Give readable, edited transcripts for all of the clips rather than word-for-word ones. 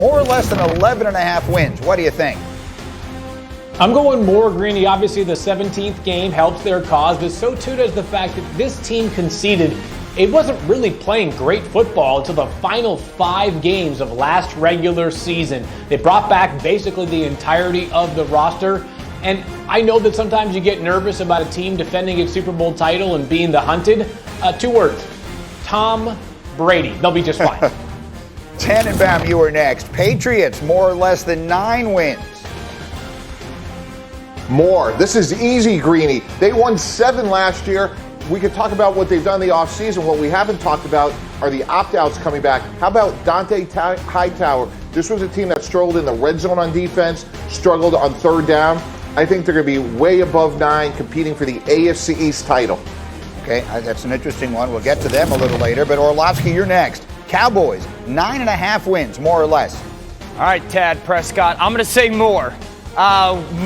More or less than 11.5 wins. What do you think? I'm going more, Greeny. Obviously, the 17th game helps their cause, but so too does the fact that this team conceded. It wasn't really playing great football until the final 5 games of last regular season. They brought back basically the entirety of the roster. And I know that sometimes you get nervous about a team defending its Super Bowl title and being the hunted. 2 words: Tom Brady. They'll be just fine. Tannenbaum, you are next. Patriots, more or less than 9 wins. More. This is easy, Greeny. They won 7 last year. We could talk about what they've done in the offseason. What we haven't talked about are the opt-outs coming back. How about Dante Hightower? This was a team that struggled in the red zone on defense, struggled on 3rd down. I think they're going to be way above 9, competing for the AFC East title. Okay, that's an interesting one. We'll get to them a little later. But Orlovsky, you're next. Cowboys, 9.5 wins, more or less. All right, Tad Prescott, I'm going to say more.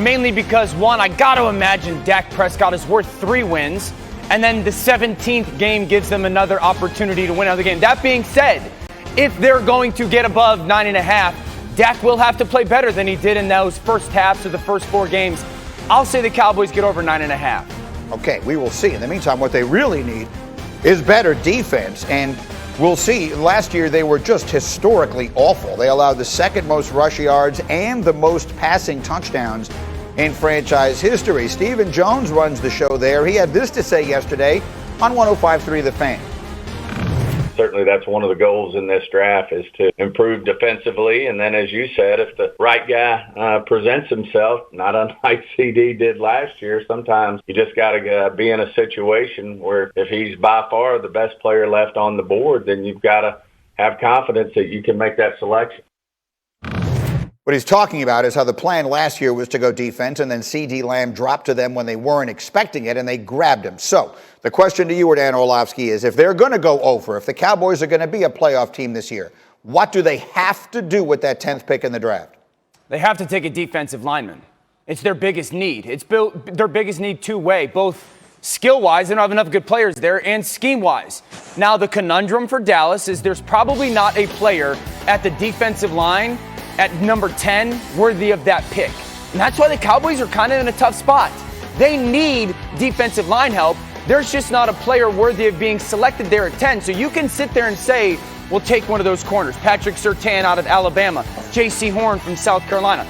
Mainly because, one, I got to imagine Dak Prescott is worth 3 wins. And then the 17th game gives them another opportunity to win another game. That being said, if they're going to get above 9.5, Dak will have to play better than he did in those first halves of the first 4 games. I'll say the Cowboys get over 9.5. Okay, we will see. In the meantime, what they really need is better defense. And we'll see. Last year, they were just historically awful. They allowed the 2nd most rush yards and the most passing touchdowns in franchise history. Stephen Jones runs the show there. He had this to say yesterday on 105.3 The Fan. Certainly that's one of the goals in this draft, is to improve defensively. And then, as you said, if the right guy presents himself, not unlike CD did last year, sometimes you just got to be in a situation where if he's by far the best player left on the board, then you've got to have confidence that you can make that selection. What he's talking about is how the plan last year was to go defense, and then CD Lamb dropped to them when they weren't expecting it, and they grabbed him. So the question to you, Dan Orlovsky, is if they're going to go over, if the Cowboys are going to be a playoff team this year, what do they have to do with that 10th pick in the draft? They have to take a defensive lineman. It's their biggest need. It's their biggest need 2-way, both skill-wise. They don't have enough good players there, and scheme-wise. Now, the conundrum for Dallas is there's probably not a player at the defensive line at number 10 worthy of that pick. And that's why the Cowboys are kind of in a tough spot. They need defensive line help. There's just not a player worthy of being selected there at 10. So you can sit there and say, we'll take one of those corners. Patrick Surtain out of Alabama, J.C. Horn from South Carolina.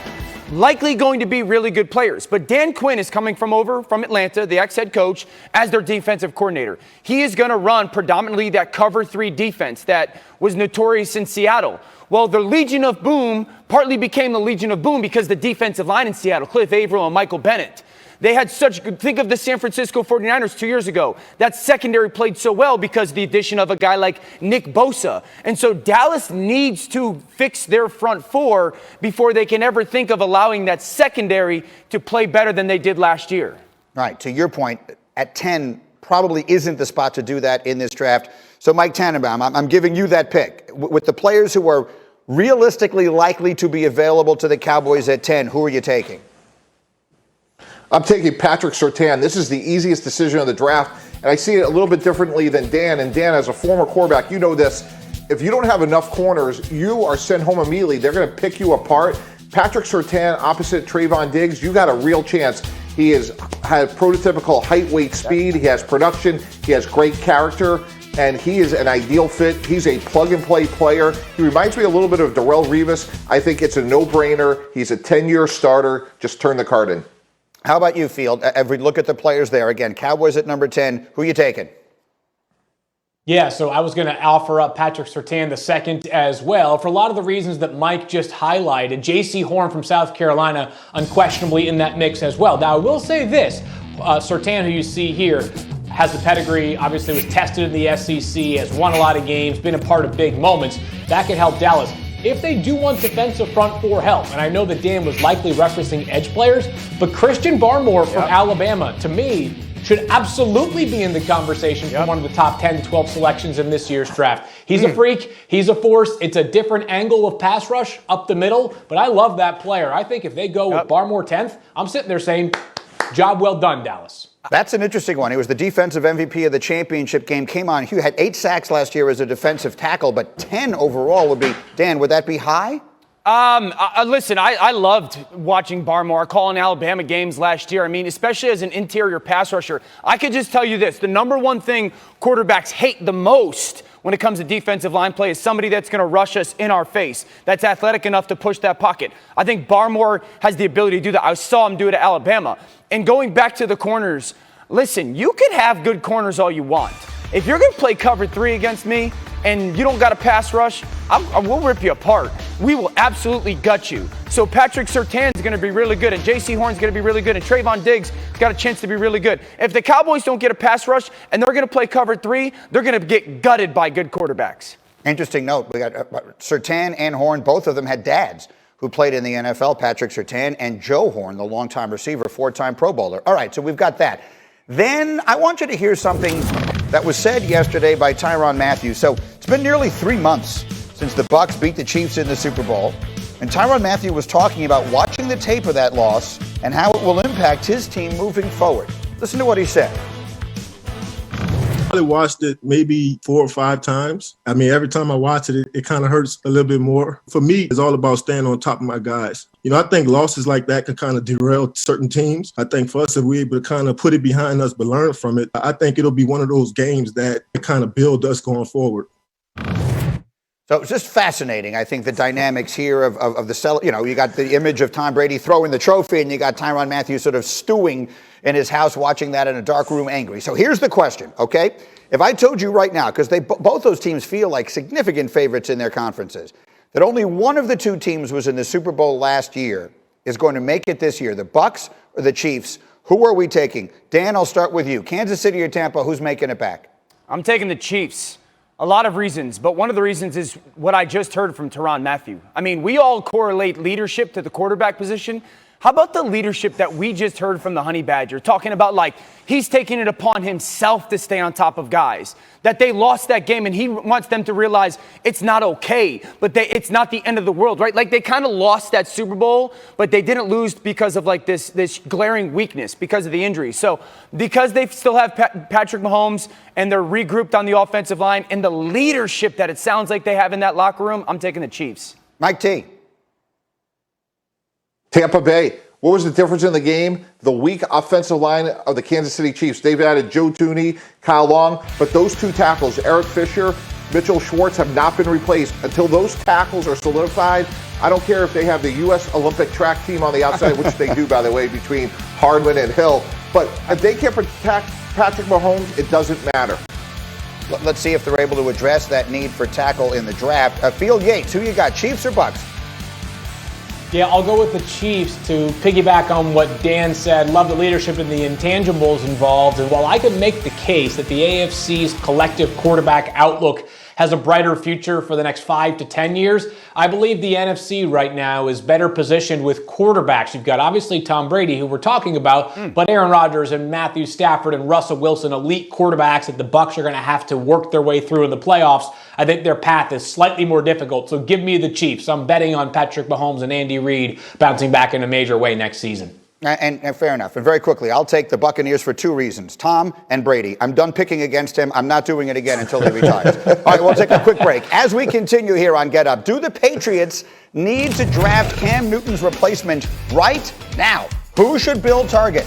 Likely going to be really good players. But Dan Quinn is coming from Atlanta, the ex-head coach, as their defensive coordinator. He is going to run predominantly that cover 3 defense that was notorious in Seattle. Well, the Legion of Boom partly became the Legion of Boom because the defensive line in Seattle, Cliff Averill and Michael Bennett, they had think of the San Francisco 49ers 2 years ago. That secondary played so well because of the addition of a guy like Nick Bosa. And so Dallas needs to fix their front 4 before they can ever think of allowing that secondary to play better than they did last year. Right. To your point, at 10 probably isn't the spot to do that in this draft. So, Mike Tannenbaum, I'm giving you that pick. With the players who are realistically likely to be available to the Cowboys at 10, who are you taking? I'm taking Patrick Surtain. This is the easiest decision of the draft, and I see it a little bit differently than Dan. And Dan, as a former quarterback, you know this. If you don't have enough corners, you are sent home immediately. They're going to pick you apart. Patrick Surtain opposite Trayvon Diggs, you got a real chance. He has prototypical height, weight, speed. He has production. He has great character. And he is an ideal fit. He's a plug-and-play player. He reminds me a little bit of Darrelle Revis. I think it's a no-brainer. He's a 10-year starter. Just turn the card in. How about you, Field? If we look at the players there, again, Cowboys at number 10, who are you taking? Yeah, so I was going to offer up Patrick Surtain the second as well for a lot of the reasons that Mike just highlighted. J.C. Horn from South Carolina, unquestionably in that mix as well. Now, I will say this. Surtain, who you see here, has the pedigree, obviously was tested in the SEC, has won a lot of games, been a part of big moments. That could help Dallas. If they do want defensive front 4 help, and I know that Dan was likely referencing edge players, but Christian Barmore from Alabama, to me, should absolutely be in the conversation for one of the top 10 to 12 selections in this year's draft. He's a freak. He's a force. It's a different angle of pass rush up the middle, but I love that player. I think if they go with Barmore 10th, I'm sitting there saying, job well done, Dallas. That's an interesting one. He was the defensive MVP of the championship game. Came on, he had 8 sacks last year as a defensive tackle, but 10 overall would be, Dan, would that be high? Listen, I loved watching Barmore calling Alabama games last year. I mean, especially as an interior pass rusher. I could just tell you this. The number one thing quarterbacks hate the most when it comes to defensive line play is somebody that's going to rush us in our face, that's athletic enough to push that pocket. I think Barmore has the ability to do that. I saw him do it at Alabama. And going back to the corners, listen, you can have good corners all you want. If you're going to play cover 3 against me and you don't got a pass rush, I will rip you apart. We will absolutely gut you. So Patrick Surtain's going to be really good, and J.C. Horn's going to be really good, and Trayvon Diggs got a chance to be really good. If the Cowboys don't get a pass rush and they're going to play cover 3, they're going to get gutted by good quarterbacks. Interesting note. We got Surtain and Horn. Both of them had dads who played in the NFL, Patrick Surtain and Joe Horn, the longtime receiver, 4-time Pro Bowler. All right, so we've got that. Then I want you to hear something that was said yesterday by Tyrann Mathieu. So it's been nearly 3 months since the Bucs beat the Chiefs in the Super Bowl. And Tyrann Mathieu was talking about watching the tape of that loss and how it will impact his team moving forward. Listen to what he said. I watched it maybe 4 or 5 times. I mean, every time I watch it, it kind of hurts a little bit more. For me, it's all about staying on top of my guys. You know, I think losses like that can kind of derail certain teams. I think for us, if we're able to kind of put it behind us but learn from it, I think it'll be one of those games that kind of build us going forward. So it's just fascinating, I think, the dynamics here of the, you know, you got the image of Tom Brady throwing the trophy, and you got Tyrann Mathieu sort of stewing in his house, watching that in a dark room, angry. So here's the question, okay? If I told you right now, because both those teams feel like significant favorites in their conferences, that only one of the 2 teams was in the Super Bowl last year is going to make it this year, the Bucs or the Chiefs, who are we taking? Dan, I'll start with you. Kansas City or Tampa, who's making it back? I'm taking the Chiefs. A lot of reasons, but one of the reasons is what I just heard from Tyrann Mathieu. I mean, we all correlate leadership to the quarterback position. How about the leadership that we just heard from the Honey Badger, talking about like he's taking it upon himself to stay on top of guys, that they lost that game and he wants them to realize it's not okay, but it's not the end of the world, right? Like they kind of lost that Super Bowl, but they didn't lose because of like this glaring weakness because of the injury. So because they still have Patrick Mahomes and they're regrouped on the offensive line and the leadership that it sounds like they have in that locker room, I'm taking the Chiefs. Mike T. Tampa Bay. What was the difference in the game? The weak offensive line of the Kansas City Chiefs. They've added Joe Thuney, Kyle Long, but those 2 tackles, Eric Fisher, Mitchell Schwartz, have not been replaced. Until those tackles are solidified, I don't care if they have the U.S. Olympic track team on the outside, which they do, by the way, between Hardman and Hill. But if they can't protect Patrick Mahomes, it doesn't matter. Let's see if they're able to address that need for tackle in the draft. Field Yates, who you got, Chiefs or Bucs? Yeah, I'll go with the Chiefs to piggyback on what Dan said. Love the leadership and the intangibles involved. And while I could make the case that the AFC's collective quarterback outlook has a brighter future for the next 5 to 10 years, I believe the NFC right now is better positioned with quarterbacks. You've got obviously Tom Brady, who we're talking about, but Aaron Rodgers and Matthew Stafford and Russell Wilson, elite quarterbacks that the Bucs are going to have to work their way through in the playoffs. I think their path is slightly more difficult, so give me the Chiefs. I'm betting on Patrick Mahomes and Andy Reid bouncing back in a major way next season. And fair enough. And very quickly, I'll take the Buccaneers for 2 reasons. Tom and Brady. I'm done picking against him. I'm not doing it again until he retires. All right, we'll take a quick break. As we continue here on Get Up, do the Patriots need to draft Cam Newton's replacement right now? Who should Bill target?